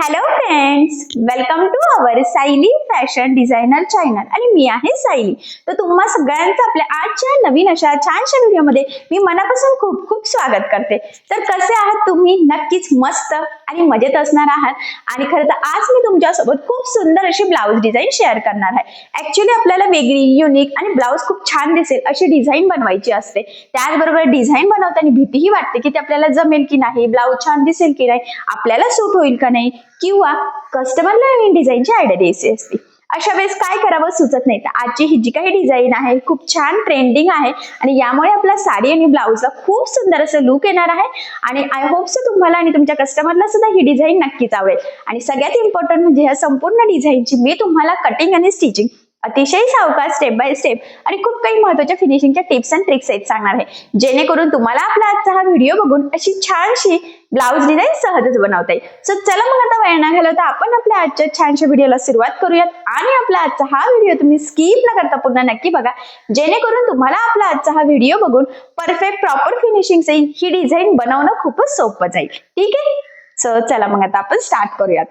Hello friends, welcome to our Sayali fashion designer channel आणि मी आहे सायली. तर तुम्हा सगळ्यांचं आपल्या आजच्या नवीन अशा छानशा व्हिडिओमध्ये मी मनापासून खूप खूप स्वागत करते. तर कसे आहात तुम्ही? नक्कीच मस्त आणि मजेत असणार आहात. आणि खरं तर आज मी तुमच्यासोबत खूप सुंदर अशी ब्लाऊज डिझाईन शेअर करणार आहे. ऍक्च्युली आपल्याला वेगळी, युनिक आणि ब्लाऊज खूप छान दिसेल अशी डिझाईन बनवायची असते. त्याचबरोबर डिझाईन बनवताना भीतीही वाटते की ते आपल्याला जमेल की नाही, ब्लाऊज छान दिसेल की नाही, आपल्याला सूट होईल का नाही, किंवा कस्टमरला नवीन डिझाईनची आयडिया द्यायची असते. अशा वेळेस काय करावं सुचत नाही. तर आजची ही जी काही डिझाईन आहे खूप छान ट्रेंडिंग आहे आणि यामुळे आपला साडी आणि ब्लाऊजला खूप सुंदर असं लुक येणार आहे. आणि आय होप सो तुम्हाला आणि तुमच्या कस्टमरला सुद्धा ही डिझाईन नक्कीच आवडेल. आणि सगळ्यात इम्पॉर्टंट म्हणजे ह्या संपूर्ण डिझाईनची मी तुम्हाला कटिंग आणि स्टिचिंग अतिशय सावकाश स्टेप बाय स्टेप आणि खूप काही महत्त्वाच्या फिनिशिंगच्या टिप्स अँड ट्रिक्स आहेत सांगणार आहे, जेणेकरून तुम्हाला आपला आजचा हा व्हिडिओ बघून अशी छानशी ब्लाऊज डिझाईन सहजच बनवता येईल. सो चला मग आता वेळ न घालवता आपण आपल्या आजच्या छानशा व्हिडिओला सुरुवात करूयात. आणि आपला आजचा हा व्हिडिओ तुम्ही स्किप न करता पुन्हा नक्की बघा, जेणेकरून तुम्हाला आपला आजचा हा व्हिडिओ बघून परफेक्ट प्रॉपर फिनिशिंग ही डिझाईन बनवणं खूपच सोपं जाईल. ठीक आहे, सो चला मग आता आपण स्टार्ट करूयात.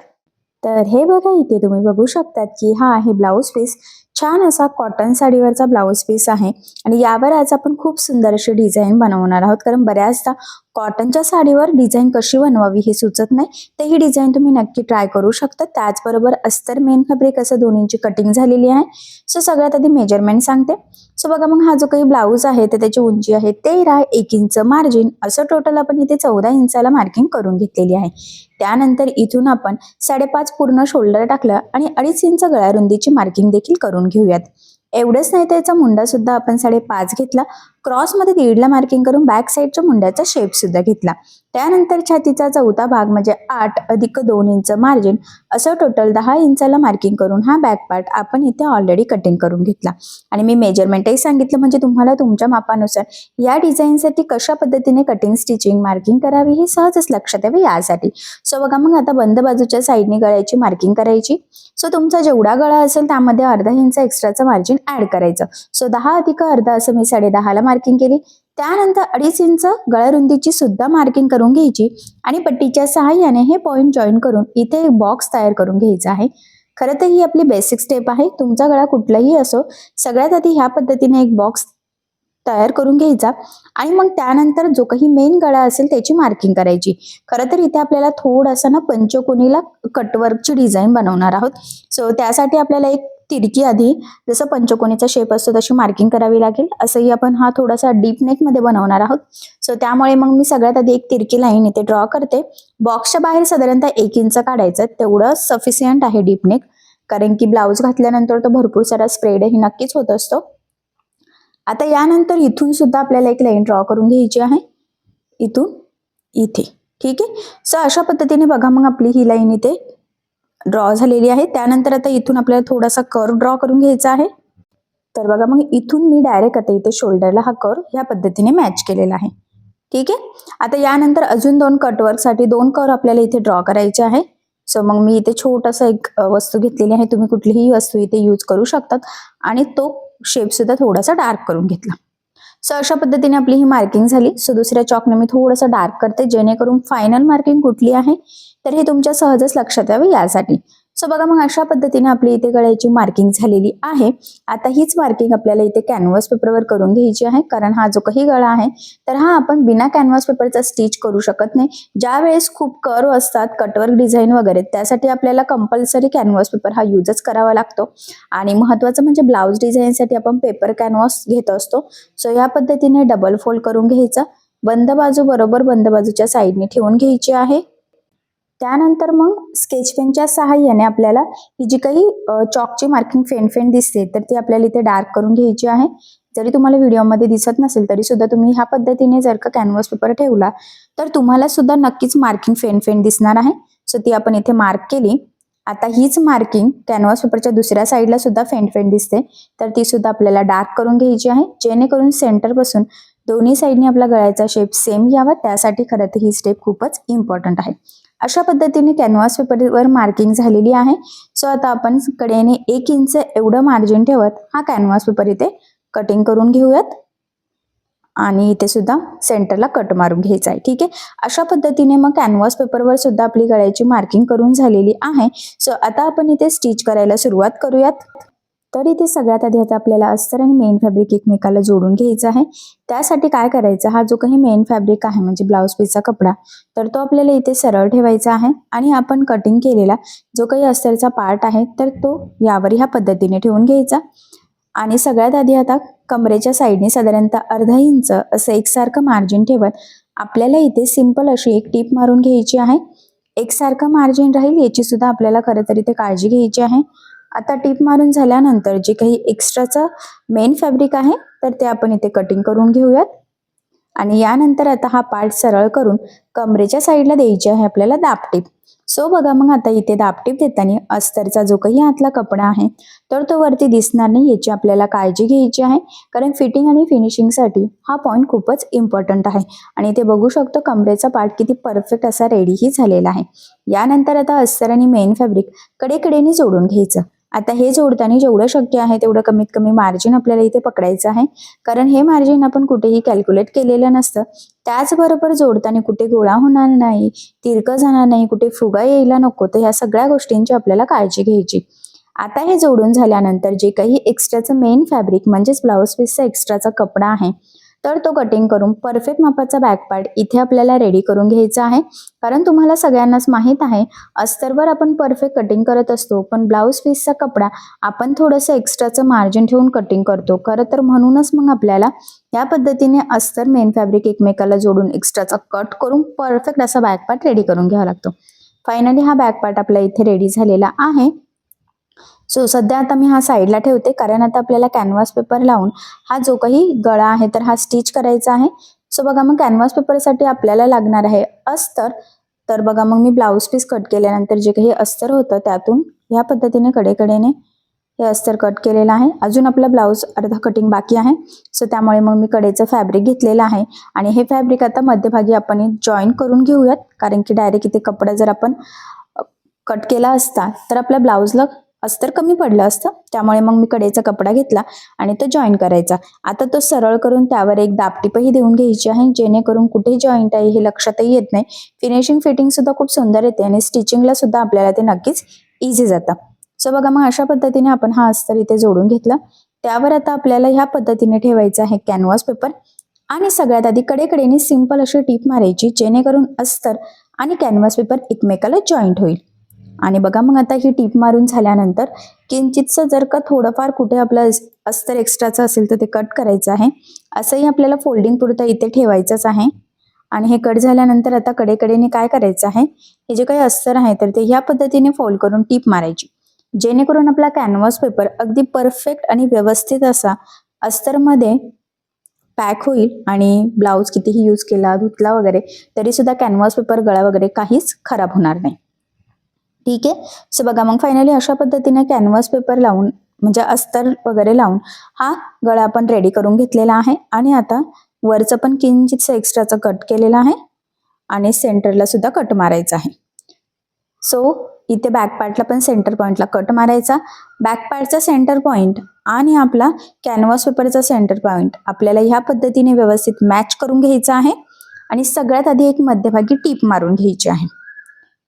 तर हे बघा, इथे तुम्ही बघू शकतात की हा आहे ब्लाऊज पीस. छान असा कॉटन साडीवरचा ब्लाऊज पीस आहे आणि यावर आज आपण खूप सुंदर अशी डिझाईन बनवणार आहोत. कारण बऱ्याचदा कॉटनच्या साडीवर डिझाईन कशी बनवावी हे सुचत नाही, तर ही डिझाईन तुम्ही नक्की ट्राय करू शकता. त्याचबरोबर अस्तर मेन फॅब्रिक असं दोन्हींची कटिंग झालेली आहे. सो सगळ्यात आधी मेजरमेंट सांगते. सो बघा, मग हा जो काही ब्लाऊज आहे तर त्याची उंची आहे 13, 1 इंच मार्जिन, असं टोटल आपण इथे 14 इंचाला मार्किंग करून घेतलेली आहे. त्यानंतर इथून आपण 5.5 पूर्ण शोल्डर टाकलं आणि 2.5 इंच गळ्या रुंदीची मार्किंग देखील करून घेऊयात. एवढंच नाही तर याचा मुंडा सुद्धा आपण 5.5 घेतला. क्रॉसमध्ये 1.5ला मार्किंग करून बॅक साईडच्या मुंड्याचा शेप सुद्धा घेतला. त्यानंतर छातीचा चौथा भाग म्हणजे 8 अधिक 2 इंच मार्जिन, असं टोटल 10 इंचाला मार्किंग करून हा बॅक पार्ट आपण इथे ऑलरेडी कटिंग करून घेतला. आणि मी मेजरमेंटही सांगितलं, म्हणजे तुम्हाला तुमच्या मापानुसार या डिझाईनसाठी कशा पद्धतीने कटिंग स्टिचिंग मार्किंग करावी हे सहजच लक्षात यावे यासाठी. सो बघा, मग आता बंद बाजूच्या साईडने गळ्याची मार्किंग करायची. सो तुमचा जेवढा गळा असेल त्यामध्ये अर्धा इंच एक्स्ट्राचं मार्जिन ऍड करायचं. सो 10 अधिक अर्धा असं मी 10.5ला मार्किंग केली. त्यानंतर 2.5 इंच गळ्या रुंदीची सुद्धा मार्किंग करून घ्यायची आणि पट्टीच्या सहाय्याने हे पॉइंट जॉईन करून इथे एक बॉक्स तयार करून घ्यायचा आहे. खरं तर ही आपली बेसिक स्टेप आहे. तुमचा गळा कुठलाही असो, सगळ्यात आधी ह्या पद्धतीने एक बॉक्स तयार करून घ्यायचा आणि मग त्यानंतर जो काही मेन गळा असेल त्याची मार्किंग करायची. खरं तर इथे आपल्याला थोडासा ना पंचकोनीला कटवर्कची डिझाईन बनवणार आहोत. सो त्यासाठी आपल्याला एक तिरकी आधी जसं पंचकोनीचा शेप असतो तशी मार्किंग करावी लागेल. असंही आपण हा थोडासा डीप नेक मध्ये बनवणार आहोत. सो त्यामुळे मग मी सगळ्यात आधी एक तिरकी लाईन इथे ड्रॉ करते. बॉक्सच्या बाहेर साधारणतः 1 इंच काढायचं, तेवढं सफिशियंट आहे डीप नेक. कारण की ब्लाऊज घातल्यानंतर तो भरपूर सारा स्प्रेडही नक्कीच होत असतो. आता यानंतर इथून सुद्धा आपल्याला एक लाईन ड्रॉ करून घ्यायची आहे, इथून इथे. ठीक आहे, सो अशा पद्धतीने बघा, मग आपली ही लाईन इथे ड्रॉ झालेली आहे. त्यानंतर आता इथून आपल्याला थोडासा कर्व ड्रॉ करून घ्यायचा आहे. तर बघा, मग इथून मी डायरेक्ट आता इथे शोल्डरला हा कर्व ह्या पद्धतीने मॅच केलेला आहे. ठीक आहे, आता यानंतर अजून 2 कटवर्कसाठी 2 कर्व आपल्याला इथे ड्रॉ करायचे आहे. सो मग मी इथे छोटासा एक वस्तू घेतलेली आहे. तुम्ही कुठलीही वस्तू इथे यूज करू शकतात आणि तो शेप सुद्धा थोडासा डार्क करून घेतला. सो अशा पद्धतीने आपली ही मार्किंग झाली. सो दुसऱ्या चॉकने मी थोडंसं डार्क करते, जेणेकरून फायनल मार्किंग कुठली आहे तर हे तुमच्या सहजच लक्षात यावे यासाठी. सो बघा, मग अशा पद्धतीने आपली इथे गळ्याची मार्किंग झालेली आहे. आता हीच मार्किंग आपल्याला इथे कॅनव्हास पेपरवर करून घ्यायची आहे. कारण हा जो काही गळा आहे तर हा आपण बिना कॅनव्हास पेपरचा स्टिच करू शकत नाही. ज्या वेळेस खूप कर्व असतात, कटवर्क डिझाईन वगैरे, त्यासाठी आपल्याला कंपल्सरी कॅनव्हास पेपर हा यूजच करावा लागतो. आणि महत्वाचं म्हणजे ब्लाऊज डिझाईनसाठी आपण पेपर कॅनव्हास घेत असतो. सो या पद्धतीने डबल फोल्ड करून घ्यायचा. बंद बाजू बरोबर बंद बाजूच्या साईडने ठेवून घ्यायची आहे. त्यानंतर मग स्केच पेनच्या सहाय्याने आपल्याला ही जी काही चॉकची मार्किंग फेंड दिसते तर ती आपल्याला इथे डार्क करून घ्यायची आहे. जरी तुम्हाला व्हिडिओमध्ये दिसत नसेल तरी सुद्धा तुम्ही ह्या पद्धतीने जर का कॅनव्हास पेपर ठेवला तर तुम्हाला सुद्धा नक्कीच मार्किंग फेंड दिसणार आहे. सो ती आपण इथे मार्क केली. आता हीच मार्किंग कॅनव्हास पेपरच्या दुसऱ्या साईडला सुद्धा फेंड दिसते, तर ती सुद्धा आपल्याला डार्क करून घ्यायची आहे, जेणेकरून सेंटर पासून दोन्ही साईडने आपला गळ्याचा शेप सेम यावा. त्यासाठी खरं तर ही स्टेप खूपच इम्पॉर्टंट आहे. अशा पद्धतीने कॅनव्हास पेपरवर मार्किंग झालेली आहे. सो आता आपण कडेने 1 इंच एवढं मार्जिन ठेवत हा कॅनव्हास पेपर इथे कटिंग करून घेऊयात. आणि इथे सुद्धा सेंटरला कट मारून घ्यायचा आहे. ठीक आहे, अशा पद्धतीने मग कॅनव्हास पेपरवर सुद्धा आपली गळ्याची मार्किंग करून झालेली आहे. सो आता आपण इथे स्टिच करायला सुरुवात करूयात. तर इथे सगळ्यात आधी आता आपल्याला अस्तर आणि मेन फॅब्रिक एकमेकाला जोडून घ्यायचं आहे. त्यासाठी काय करायचं, हा जो काही मेन फॅब्रिक आहे म्हणजे ब्लाऊज पीसचा कपडा, तर तो आपल्याला इथे सरळ ठेवायचा आहे आणि आपण कटिंग केलेला जो काही अस्तरचा पार्ट आहे तर तो यावर ह्या पद्धतीने ठेवून घ्यायचा. आणि सगळ्यात आधी आता कमरेच्या साईडने साधारणतः अर्धा इंच असं एकसारखं मार्जिन ठेवत आपल्याला इथे सिंपल अशी एक टीप मारून घ्यायची आहे. एकसारखं मार्जिन राहील याची सुद्धा आपल्याला खरं तर इथे काळजी घ्यायची आहे. आता टीप मारून झाल्यानंतर जे काही एक्स्ट्राचं मेन फॅब्रिक आहे तर ते आपण इथे कटिंग करून घेऊयात. आणि यानंतर आता हा पार्ट सरळ करून कमरेच्या साईडला द्यायची आहे आपल्याला दाबटीप. सो बघा मग आता इथे दाबटीप देताना अस्तरचा जो काही आतला कपडा आहे तर तो वरती दिसणार नाही याची आपल्याला काळजी घ्यायची आहे, कारण फिटिंग आणि फिनिशिंगसाठी हा पॉईंट खूपच इम्पॉर्टंट आहे. आणि इथे बघू शकतो कमरेचा पार्ट किती परफेक्ट असा रेडीही झालेला आहे. यानंतर आता अस्तर आणि मेन फॅब्रिक कडेकडेने जोडून घ्यायचं. आता हे जोडताना जेवढं शक्य आहे तेवढं कमीत कमी मार्जिन आपल्याला इथे पकडायचं आहे, कारण हे मार्जिन आपण कुठेही कॅल्क्युलेट केलेलं नसतं. त्याचबरोबर जोडताना कुठे गोळा होणार नाही, तिरकं जाणार नाही, कुठे फुगा यायला नको, तर ह्या सगळ्या गोष्टींची आपल्याला काळजी घ्यायची. आता हे जोडून झाल्यानंतर जे काही एक्स्ट्राचं मेन फॅब्रिक म्हणजेच ब्लाऊज पीसचा एक्स्ट्राचा कपडा आहे तर तो कटिंग करून परफेक्ट मापाचा बॅक पार्ट इथे आपल्याला रेडी करून घ्यायचा आहे. कारण तुम्हाला सगळ्यांनाच माहीत आहे अस्तरवर आपण परफेक्ट कटिंग करत असतो, पण ब्लाऊज पीसचा कपडा आपण थोडंसं एक्स्ट्राचं मार्जिन ठेवून कटिंग करतो. खरं तर म्हणूनच मग आपल्याला या पद्धतीने अस्तर मेन फॅब्रिक एकमेकाला जोडून एक्स्ट्राचा कट करून परफेक्ट असा बॅक पार्ट रेडी करून घ्यावा लागतो. फायनली हा बॅक पार्ट आपला इथे रेडी झालेला आहे. सो सध्या आता मी हा साईडला ठेवते, कारण आता आपल्याला कॅनव्हास पेपर लावून हा जो काही गळा आहे तर हा स्टिच करायचा आहे. सो बघा मग कॅनव्हास पेपरसाठी आपल्याला लागणार आहे अस्तर. तर बघा मग मी ब्लाऊज पीस कट केल्यानंतर जे काही अस्तर होतं त्यातून ह्या पद्धतीने कडेकडेने हे अस्तर कट केलेलं आहे. अजून आपला ब्लाऊज अर्धा कटिंग बाकी आहे. सो त्यामुळे मग मी कडेचं फॅब्रिक घेतलेलं आहे आणि हे फॅब्रिक आता मध्यभागी आपण जॉईन करून घेऊयात, कारण की डायरेक्ट इथे कपडा जर आपण कट केला असता तर आपल्या ब्लाऊजला अस्तर कमी पडलं असतं. त्यामुळे मग मी कडेचा कपडा घेतला आणि तो जॉईन करायचा. आता तो सरळ करून त्यावर एक दाबटीपही देऊन घ्यायची आहे, जेणेकरून कुठे जॉईंट आहे हे लक्षातही येत नाही. फिनिशिंग फिटिंग सुद्धा खूप सुंदर येते आणि स्टिचिंगला सुद्धा आपल्याला ते नक्कीच इझी जातं. सो बघा मग अशा पद्धतीने आपण हा अस्तर इथे जोडून घेतला. त्यावर आता आपल्याला ह्या पद्धतीने ठेवायचं आहे कॅनव्हास पेपर आणि सगळ्यात आधी कडेकडेने सिंपल अशी टीप मारायची, जेणेकरून अस्तर आणि कॅनव्हास पेपर एकमेकाला जॉईंट होईल. आणि बघा मग आता ही टीप मारून झाल्यानंतर किंचितसं जर का थोडंफार कुठे आपलं अस्तर एक्स्ट्राचं असेल तर ते कट करायचं आहे. असंही आपल्याला फोल्डिंग पुरतं इथे ठेवायचंच आहे. आणि हे कट झाल्यानंतर आता कडेकडेने काय करायचं आहे, हे जे काही अस्तर आहे तर ते ह्या पद्धतीने फोल्ड करून टीप मारायची, जेणेकरून आपला कॅनव्हास पेपर अगदी परफेक्ट आणि व्यवस्थित असा अस्तरमध्ये पॅक होईल. आणि ब्लाऊज कितीही यूज केला, धुतला वगैरे तरी सुद्धा कॅनव्हास पेपर गळा वगैरे काहीच खराब होणार नाही. ठीक आहे. सो बघा मग फायनली अशा पद्धतीने कॅनव्हास पेपर लावून म्हणजे अस्तर वगैरे लावून हा गळा आपण रेडी करून घेतलेला आहे. आणि आता वरचं पण किंचितसं एक्स्ट्राचं कट केलेलं आहे आणि सेंटरला सुद्धा कट मारायचा आहे. सो इथे बॅक पार्टला पण सेंटर पॉईंटला कट मारायचा. बॅक पार्टचा सेंटर पॉईंट आणि आपला कॅनव्हास पेपरचा सेंटर पॉईंट आपल्याला ह्या पद्धतीने व्यवस्थित मॅच करून घ्यायचा आहे. आणि सगळ्यात आधी एक मध्यभागी टीप मारून घ्यायची आहे.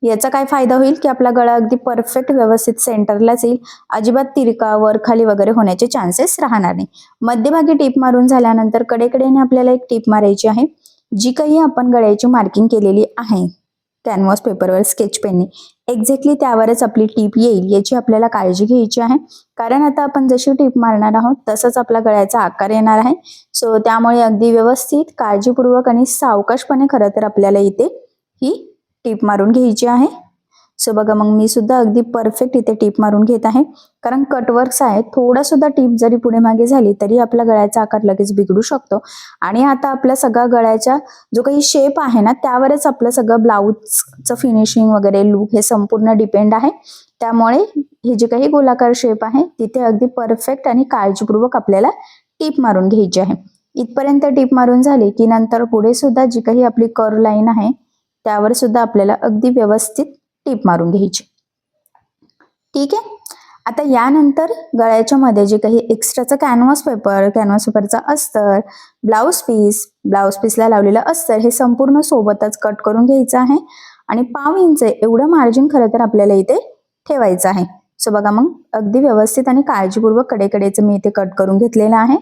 याचा काय फायदा होईल की आपला गळा अगदी परफेक्ट व्यवस्थित सेंटरलाच येईल, अजिबात तिरका वर खाली वगैरे होण्याचे चान्सेस राहणार नाही. मध्यभागी टीप मारून झाल्यानंतर कडेकडेने आपल्याला एक टीप मारायची आहे. जी काही आपण गळ्याची मार्किंग केलेली आहे कॅनव्हास पेपरवर स्केच पेनने एक्झॅक्टली त्यावरच आपली टीप येईल याची आपल्याला काळजी घ्यायची आहे, कारण आता आपण जशी टीप मारणार आहोत तसंच आपला गळ्याचा आकार येणार आहे. सो त्यामुळे अगदी व्यवस्थित काळजीपूर्वक आणि सावकाशपणे खरं तर आपल्याला इथे ही टीप मारून घ्यायची आहे. सो बघा मग मी सुद्धा अगदी परफेक्ट इथे टीप मारून घेत आहे, कारण कटवर्क्स आहे, थोडा सुद्धा टीप जरी पुढे मागे झाली तरी आपला गळ्याचा आकार लगेच बिघडू शकतो. आणि आता आपला सगळा गळ्याचा जो काही शेप आहे ना त्यावरच आपलं सगळं ब्लाऊजचं फिनिशिंग वगैरे लुक हे संपूर्ण डिपेंड आहे. त्यामुळे हे जे काही गोलाकार शेप आहे तिथे अगदी परफेक्ट आणि काळजीपूर्वक आपल्याला टीप मारून घ्यायची आहे. इथपर्यंत टीप मारून झाली की नंतर पुढे सुद्धा जी काही आपली कर्व लाईन आहे त्यावर सुद्धा आपल्याला अगदी व्यवस्थित टीप मारून घ्यायची. ठीक आहे. आता यानंतर गळ्याच्या मध्ये जे काही एक्स्ट्राचं कॅनव्हास पेपरचं अस्तर, ब्लाऊज पीसला लावलेलं अस्तर हे संपूर्ण सोबतच कट करून घ्यायचं आहे आणि 1/2 इंच एवढं मार्जिन खरं तर आपल्याला इथे ठेवायचं आहे. सो बघा मग अगदी व्यवस्थित आणि काळजीपूर्वक कडेकडेचं मी इथे कट करून घेतलेलं आहे.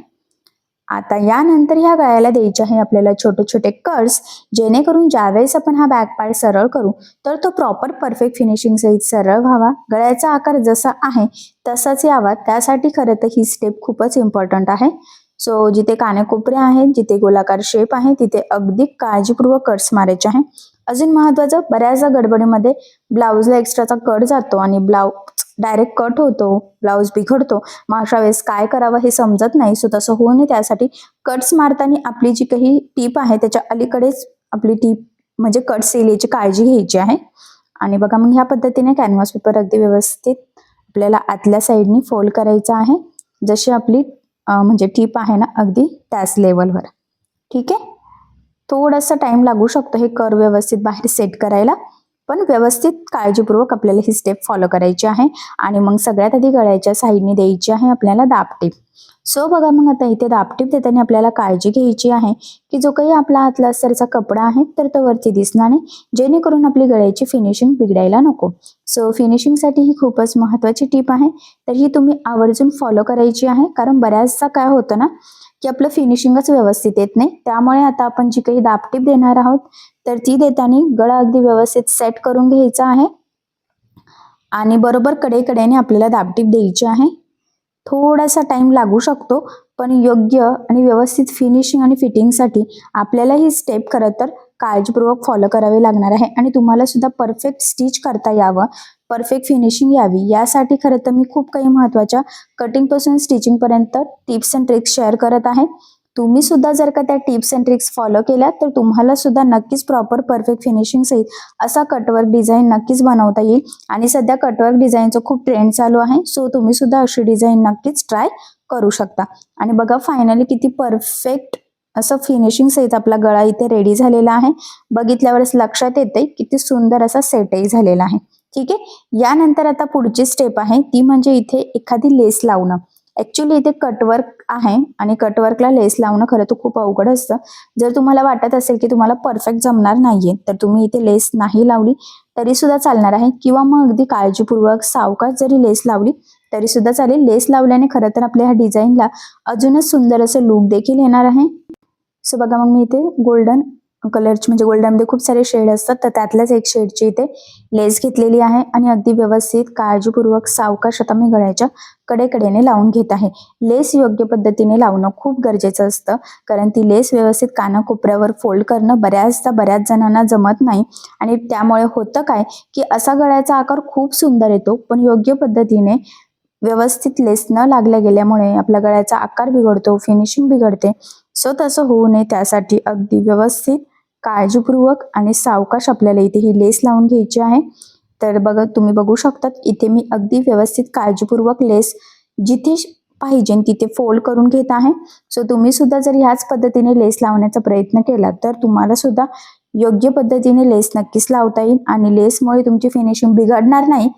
आता यानंतर ह्या गळ्याला द्यायचे आहे आपल्याला छोटे छोटे कट्स, जेणेकरून ज्यावेळेस आपण हा बॅक पार्ट सरळ करू तर तो प्रॉपर परफेक्ट फिनिशिंग सहित सरळ व्हावा, गळ्याचा आकार जसा आहे तसाच यावा. त्यासाठी खरं तर ही स्टेप खूपच इम्पॉर्टंट आहे. सो जिथे कानेकोपरे आहेत, जिथे गोलाकार शेप आहे, तिथे अगदी काळजीपूर्वक कट्स मारायचे आहे. अजून महत्वाचं, बऱ्याचदा गडबडीमध्ये ब्लाऊजला एक्स्ट्राचा कट जातो आणि ब्लाऊज डायरेक्ट कट होतो, ब्लाऊज बिघडतो. मग अशा वेळेस काय करावं हे समजत नाही. सो तसं होऊ नये त्यासाठी कट्स मारताना आपली जी काही टीप आहे त्याच्या अलीकडेच आपली टीप म्हणजे कट्स येईल याची काळजी घ्यायची आहे. आणि बघा मग ह्या पद्धतीने कॅनव्हास पेपर अगदी व्यवस्थित आपल्याला आतल्या साईडनी फोल्ड करायचा आहे, जशी आपली म्हणजे टीप आहे ना अगदी त्याच लेवलवर. ठीक आहे. थोडासा टाइम लागू शकतो हे कर्व व्यवस्थित बाहेर सेट करायला, पण व्यवस्थित काळजीपूर्वक आपल्याला ही स्टेप फॉलो करायची आहे. आणि मग सगळ्यात आधी गळ्याच्या साईडने द्यायची आहे आपल्याला दाबटीप. सो बघा मग आता इथे दाबटीप देताना आपल्याला काळजी घ्यायची आहे की जो काही आपला आतला अस्तरचा कपडा आहे तर तो वरती दिसणार नाही, जेणेकरून आपली गळ्याची फिनिशिंग बिघडायला नको. सो फिनिशिंगसाठी ही खूपच महत्वाची टीप आहे, तर ही तुम्ही आवर्जून फॉलो करायची आहे. कारण बऱ्याचदा काय होतं ना की आपलं फिनिशिंगच व्यवस्थित येत नाही. त्यामुळे आता आपण जी काही दाबटीप देणार आहोत तर ती देताना गळा अगदी व्यवस्थित सेट करून घ्यायचा आहे आणि बरोबर कडेकडेने आपल्याला दाबटीप द्यायची आहे. थोडासा टाइम लागू शकतो, पण योग्य आणि व्यवस्थित फिनिशिंग आणि फिटिंगसाठी आपल्याला ही स्टेप खरं तर काळजीपूर्वक फॉलो करावी लागणार आहे. आणि तुम्हाला सुद्धा परफेक्ट स्टिच करता यावं, परफेक्ट फिनिशिंग यावी, यासाठी खरं तर मी खूप काही महत्त्वाच्या कटिंगपासून स्टिचिंगपर्यंत टिप्स अँड ट्रिक्स शेअर करत आहे. तुम्ही सुद्धा जर का त्या टिप्स अँड ट्रिक्स फॉलो केल्या तर तुम्हाला सुद्धा नक्कीच प्रॉपर परफेक्ट फिनिशिंग सहित असा कटवर्क डिझाईन नक्कीच बनवता येईल. आणि सध्या कटवर्क डिझाईनचं खूप ट्रेंड चालू आहे. सो तुम्ही सुद्धा अशी डिझाईन नक्कीच ट्राय करू शकता. आणि बघा फायनली किती परफेक्ट असं फिनिशिंग सहित आपला गळा इथे रेडी झालेला आहे. बघितल्यावरच लक्षात येते किती सुंदर असा सेटही झालेला आहे. ठीक आहे. यानंतर आता पुढची स्टेप आहे ती म्हणजे इथे एखादी लेस लावणं. ऍक्च्युली इथे कटवर्क आहे आणि कटवर्कला लेस लावणं खरं तर खूप अवघड असतं. जर तुम्हाला वाटत असेल की तुम्हाला परफेक्ट जमणार नाहीये तर तुम्ही इथे लेस नाही लावली तरी सुद्धा चालणार आहे, किंवा मग अगदी काळजीपूर्वक सावकाश जरी लेस लावली तरी सुद्धा चालेल. लेस लावल्याने खरं तर आपल्या ह्या डिझाईनला अजूनच सुंदर असं लुक देखील येणार आहे. सो बघा मग मी इथे गोल्डन कलरची म्हणजे गोल्डनमध्ये खूप सारे शेड असतात तर त्यातल्याच एक शेडची इथे लेस घेतलेली आहे आणि अगदी व्यवस्थित काळजीपूर्वक सावकाश आता मी गळ्याच्या कडेकडेने लावून घेत आहे. लेस योग्य पद्धतीने लावणं खूप गरजेचं असतं, कारण ती लेस व्यवस्थित कानाकोपऱ्यावर फोल्ड करणं बऱ्याच जणांना जमत नाही. आणि त्यामुळे होतं काय की असा गळ्याचा आकार खूप सुंदर येतो, पण योग्य पद्धतीने व्यवस्थित लेस न लागल्या गेल्यामुळे आपल्या गळ्याचा आकार बिघडतो, फिनिशिंग बिघडते. सो तसं होऊ नये त्यासाठी अगदी व्यवस्थित काळजीपूर्वक आणि सावकाश आपल्याला इथे ही लेस लावून घ्यायची आहे. तर बघा तुम्ही बघू शकतात इथे मी अगदी व्यवस्थित काळजीपूर्वक लेस जिथे पाहिजे तिथे फोल्ड करून घेत आहे. सो तुम्ही सुद्धा जर ह्याच पद्धतीने लेस लावण्याचा प्रयत्न केला तर तुम्हाला सुद्धा योग्य पद्धतीने लेस नक्कीच लावता येईल आणि लेसमुळे तुमची फिनिशिंग बिघडणार नाही,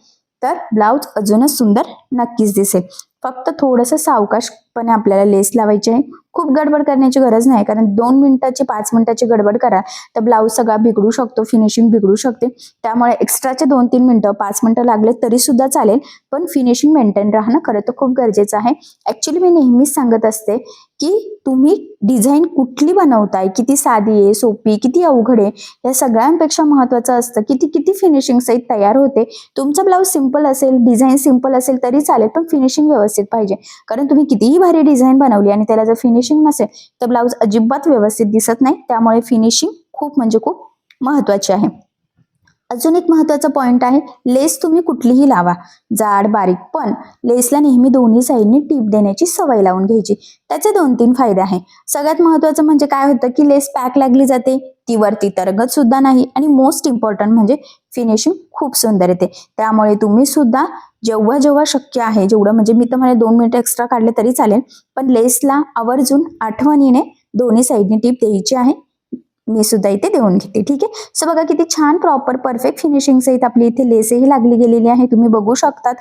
तर ब्लाऊज अजूनच सुंदर नक्कीच दिसेल. फक्त थोडंसं सावकाशपणे आपल्याला लेस लावायची आहे. खूप गडबड करण्याची गरज नाही, कारण 2 मिनिटाची 5 मिनिटाची गडबड करा तर ब्लाऊज सगळा बिघडू शकतो, फिनिशिंग बिघडू शकते. त्यामुळे एक्स्ट्राचे 2-3 मिनिटं 5 मिनिटं लागले तरी सुद्धा चालेल, पण फिनिशिंग मेंटेन राहणं खरं तर खूप गरजेचं आहे. ऍक्च्युली मी नेहमीच सांगत असते की तुम्ही डिझाईन कुठली बनवताय, किती साधी आहे, सोपी, किती अवघड आहे, या सगळ्यांपेक्षा महत्वाचं असतं की ती किती फिनिशिंग सहित तयार होते. तुमचा ब्लाऊज सिंपल असेल, डिझाईन सिंपल असेल तरी चालेल, पण फिनिशिंग व्यवस्थित पाहिजे. कारण तुम्ही कितीही भारी डिझाईन बनवली आणि त्याला जर फिनिशिंग नसेल तर ब्लाऊज अजिबात व्यवस्थित दिसत नाही. त्यामुळे फिनिशिंग खूप म्हणजे खूप महत्वाची आहे. अजून एक महत्वाचा पॉइंट आहे, लेस तुम्ही कुठलीही लावा, जाड बारीक, पण लेसला नेहमी दोन्ही साईडनी टीप देण्याची सवय लावून घ्यायची. त्याचे 2-3 फायदे आहे. सगळ्यात महत्वाचं म्हणजे काय होतं की लेस पॅक लागली जाते, ती वरती तरंगत सुद्धा नाही, आणि मोस्ट इम्पॉर्टंट म्हणजे फिनिशिंग खूप सुंदर येते. त्यामुळे तुम्ही सुद्धा जेव्हा जेव्हा शक्य आहे, जेवढं म्हणजे मी तर मला 2 मिनिटं एक्स्ट्रा काढले तरी चालेल, पण लेसला आवर्जून आठवणीने दोन्ही साईडनी टीप द्यायची आहे. मी सुद्धा इथे देऊन घेते. ठीक आहे. सो बघा किती छान प्रॉपर परफेक्ट फिनिशिंग सहित आपली इथे लेसही लागली गेलेली आहे. तुम्ही बघू शकतात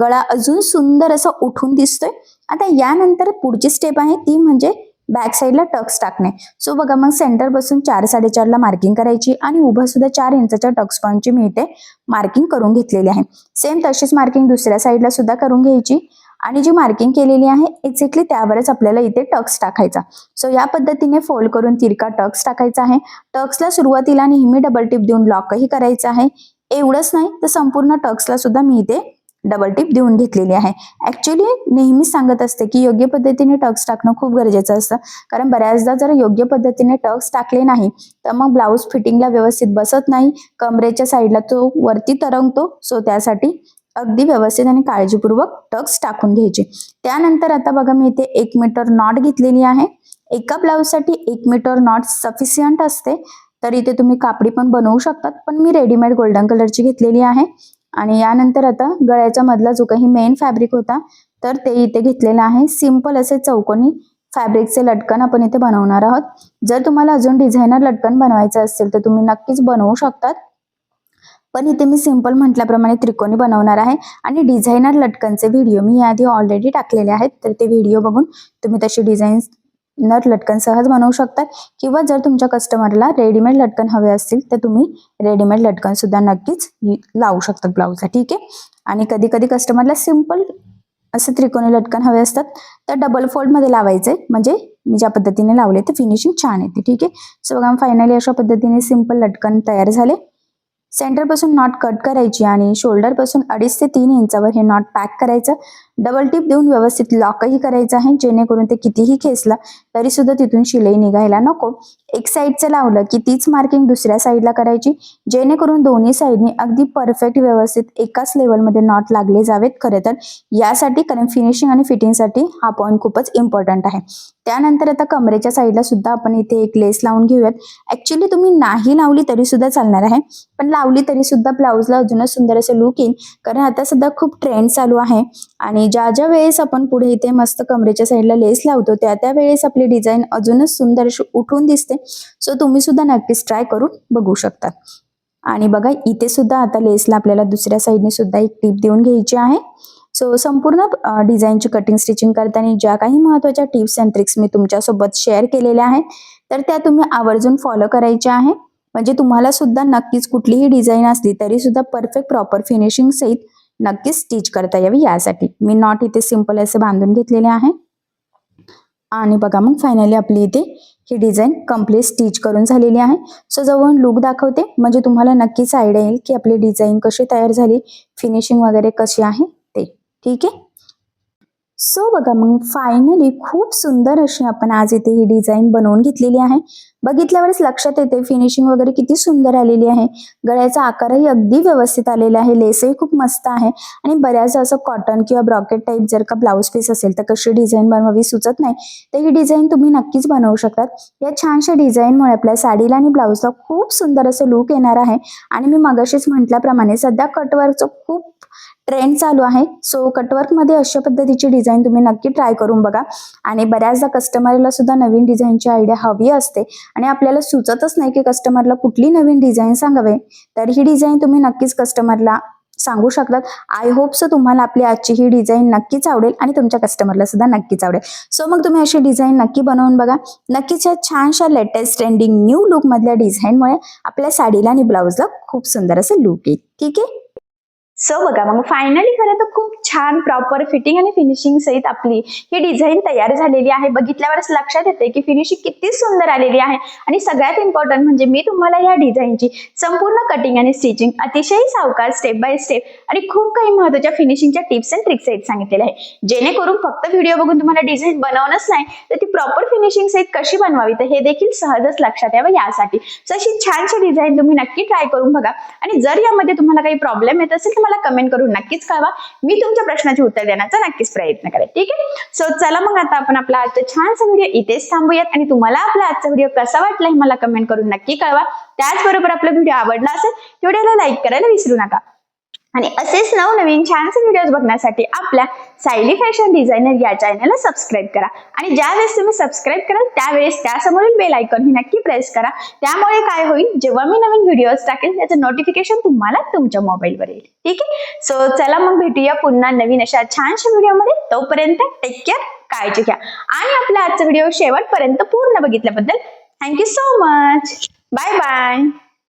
गळा अजून सुंदर असं उठून दिसतोय. आता यानंतर पुढची स्टेप आहे ती म्हणजे बॅक साईडला टक्स टाकणे. सो बघा मग सेंटर पासून 4-4.5 ला मार्किंग करायची आणि उभं सुद्धा 4 इंचाच्या टक्स पॉईंटची मी इथे मार्किंग करून घेतलेली आहे. सेम तशीच मार्किंग दुसऱ्या साईडला सुद्धा करून घ्यायची आणि जी मार्किंग केलेली आहे एक्झॅक्टली त्यावरच आपल्याला इथे टक्स टाकायचा. सो या पद्धतीने फोल्ड करून तिरका टक्स टाकायचा आहे. टक्सला सुरुवातीला नेहमी डबल टिप देऊन लॉकही करायचं आहे. एवढंच नाही तर संपूर्ण टक्सला सुद्धा मी इथे डबल टिप देऊन घेतलेली आहे. ऍक्च्युली नेहमीच सांगत असते की योग्य पद्धतीने टक्स टाकणं खूप गरजेचं असतं, कारण बऱ्याचदा जर योग्य पद्धतीने टक्स टाकले नाही तर मग ब्लाऊज फिटिंगला व्यवस्थित बसत नाही, कमरेच्या साईडला तो वरती तरंगतो. सो त्यासाठी अगदी व्यवस्थित आणि काळजीपूर्वक टक्स टाकून घ्यायचे. त्यानंतर आता बघा मी इथे 1 मीटर नॉट घेतलेली आहे. एका ब्लाऊजसाठी 1 मीटर नॉट सफिशियंट असते, तर इथे तुम्ही कापडी पण बनवू शकतात, पण मी रेडीमेड गोल्डन कलरची घेतलेली आहे. आणि यानंतर आता गळ्याच्या मधला जो काही मेन फॅब्रिक होता तर ते इथे घेतलेलं आहे. सिंपल असे चौकोनी फॅब्रिकचे लटकन आपण इथे बनवणार आहोत. जर तुम्हाला अजून डिझायनर लटकन बनवायचं असेल तर तुम्ही नक्कीच बनवू शकतात, पण इथे मी सिंपल म्हटल्याप्रमाणे त्रिकोणी बनवणार आहे. आणि डिझायनर लटकनचे व्हिडिओ मी याआधी ऑलरेडी टाकलेले आहेत, तर ते व्हिडिओ बघून तुम्ही तशी डिझाईनर लटकन सहज बनवू शकतात. किंवा जर तुमच्या कस्टमरला रेडीमेड लटकन हवे असतील तर तुम्ही रेडीमेड लटकन सुद्धा नक्कीच लावू शकतात ब्लाऊजला. ठीक आहे. आणि कधी कधी कस्टमरला सिंपल असे त्रिकोणी लटकन हवे असतात तर डबल फोल्ड मध्ये लावायचे, म्हणजे मी ज्या पद्धतीने लावले तर फिनिशिंग छान येते. ठीक आहे. सो बघा फायनली अशा पद्धतीने सिंपल लटकन तयार झाले. सेंटर पासून नॉट कट करायची आणि शोल्डर पासून 2.5 ते 3 इंचावर हे नॉट पॅक करायचं. डबल टिप देऊन व्यवस्थित लॉकही करायचं आहे, जेणेकरून ते कितीही खेचला तरी सुद्धा तिथून शिलाई निघायला नको. एक साईडचं लावलं की तीच मार्किंग दुसऱ्या साईडला करायची, जेणेकरून दोन्ही साईडनी अगदी परफेक्ट व्यवस्थित एकाच लेवलमध्ये नॉट लागले जावेत. खरं तर यासाठी, कारण फिनिशिंग आणि फिटिंगसाठी हा पॉईंट खूपच इम्पॉर्टंट आहे. त्यानंतर आता कमरेच्या साईडला सुद्धा आपण इथे एक लेस लावून घेऊयात. ऍक्च्युली तुम्ही नाही लावली तरी सुद्धा चालणार आहे, पण लावली तरी सुद्धा ब्लाऊजला अजूनच सुंदर असं लुक येईल, कारण आता सध्या खूप ट्रेंड चालू आहे. आणि ज्या वेळेस आपण पुढे इथे मस्त कमरेच्या साईडला लेस लावतो त्या वेळेस आपली डिझाईन अजूनच सुंदर अशी उठून दिसते. सो तुम्ही सुद्धा नक्कीच ट्राय करून बघू शकता. आणि बघा इथे सुद्धा आता लेसला आपल्याला दुसऱ्या साईडने सुद्धा एक टिप देऊन घ्यायची आहे. सो संपूर्ण डिझाईनची कटिंग स्टिचिंग करताना ज्या काही महत्त्वाच्या टिप्स अँड ट्रिक्स मी तुमच्यासोबत शेअर केलेल्या आहेत तर त्या तुम्ही आवर्जून फॉलो करायच्या आहे, म्हणजे तुम्हाला सुद्धा नक्कीच कुठलीही डिझाईन असली तरी सुद्धा परफेक्ट प्रॉपर फिनिशिंग सहित नक्कीच स्टिच करता यावी. यासाठी मी नॉट इथे सिंपल असे बांधून घेतलेले आहे. आणि बघा मग फायनली आपली इथे ही डिझाईन कम्प्लीट स्टिच करून झालेली आहे. सो जवळ लुक दाखवते, म्हणजे तुम्हाला नक्कीच आयडिया येईल की आपली डिझाईन कशी तयार झाली, फिनिशिंग वगैरे कशी आहे ते. ठीक आहे. सो बघा मग फायनली खूप सुंदर अशी आपण आज इथे ही डिझाईन बनवून घेतलेली आहे. बघितल्यावरच लक्षात येते फिनिशिंग वगैरे किती सुंदर आलेली आहे. गळ्याचा आकारही अगदी व्यवस्थित आलेला आहे. लेसही खूप मस्त आहे. आणि बऱ्याच असं कॉटन किंवा ब्रॉकेट टाईप जर का ब्लाऊज पीस असेल तर कशी डिझाईन बनवावी सुचत नाही, तर ही डिझाईन तुम्ही नक्कीच बनवू शकतात. या छानशा डिझाईनमुळे आपल्या साडीला आणि ब्लाऊजला खूप सुंदर असं लुक येणार आहे. आणि मी मगाशीच म्हटल्याप्रमाणे सध्या कटवर्कचं खूप ट्रेंड चालू आहे. सो कटवर्क मध्ये अशा पद्धतीची डिझाईन तुम्ही नक्की ट्राय करून बघा. आणि बऱ्याचदा कस्टमरला सुद्धा नवीन डिझाईनची आयडिया हवी असते आणि आपल्याला सुचतच नाही की कस्टमरला कुठली नवीन डिझाईन सांगावे, तर ही डिझाईन तुम्ही नक्कीच कस्टमरला सांगू शकतात. आय होप सो तुम्हाला आपली आजची ही डिझाईन नक्कीच आवडेल आणि तुमच्या कस्टमरला सुद्धा नक्कीच आवडेल. सो मग तुम्ही अशी डिझाईन नक्की बनवून बघा. नक्कीच या छानशा लेटेस्ट ट्रेंडिंग न्यू लुक मधल्या डिझाईनमुळे आपल्या साडीला आणि ब्लाऊजला खूप सुंदर असं लुक येईल. ठीक आहे. सो बघा मग फायनली खरं तर खूप छान प्रॉपर फिटिंग आणि फिनिशिंग सहित आपली ही डिझाईन तयार झालेली आहे. बघितल्यावरच लक्षात येते की फिनिशिंग किती सुंदर आलेली आहे. आणि सगळ्यात इम्पॉर्टंट म्हणजे मी तुम्हाला या डिझाईनची संपूर्ण कटिंग आणि स्टिचिंग अतिशय सावकाश स्टेप बाय स्टेप आणि खूप काही महत्त्वाच्या फिनिशिंगच्या टिप्स अँड ट्रिक्स सहित सांगितलेले आहे, जेणेकरून फक्त व्हिडिओ बघून तुम्हाला डिझाईन बनवणंच नाही तर ती प्रॉपर फिनिशिंग सहित कशी बनवावी तर हे देखील सहजच लक्षात यावं यासाठी. सो अशी छानशी डिझाईन तुम्ही नक्की ट्राय करून बघा. आणि जर यामध्ये तुम्हाला काही प्रॉब्लेम येत असेल तर मला कमेंट करून नक्कीच कळवा. मी तुमच्या प्रश्नाचे उत्तर देण्याचा नक्कीच प्रयत्न करेन. ठीक आहे. सो चला मग आता आपण आपला आजचा छानसा व्हिडिओ इथेच थांबूयात. आणि तुम्हाला आपला आजचा व्हिडिओ कसा वाटला हे मला कमेंट करून नक्की कळवा. त्याचबरोबर आपला व्हिडिओ आवडला असेल व्हिडिओला लाईक करायला विसरू नका. आणि असेच नवनवीन छानसे व्हिडिओज बघण्यासाठी आपल्या सायली फॅशन डिझायनर या चॅनलला सबस्क्राईब करा. आणि ज्या वेळेस तुम्ही सबस्क्राईब कराल त्यावेळेस त्यासमोरील बेल आयकॉन ही नक्की प्रेस करा. त्यामुळे काय होईल, जेव्हा मी नवीन व्हिडिओज टाकेल त्याचं नोटिफिकेशन तुम्हाला तुमच्या मोबाईलवर येईल. ठीक आहे. सो चला मग भेटूया पुन्हा नवीन अशा छानशा व्हिडिओमध्ये. तोपर्यंत टेक केअर, काळजी घ्या. आणि आपला आजचा व्हिडिओ शेवटपर्यंत पूर्ण बघितल्याबद्दल thank you so much. Bye bye.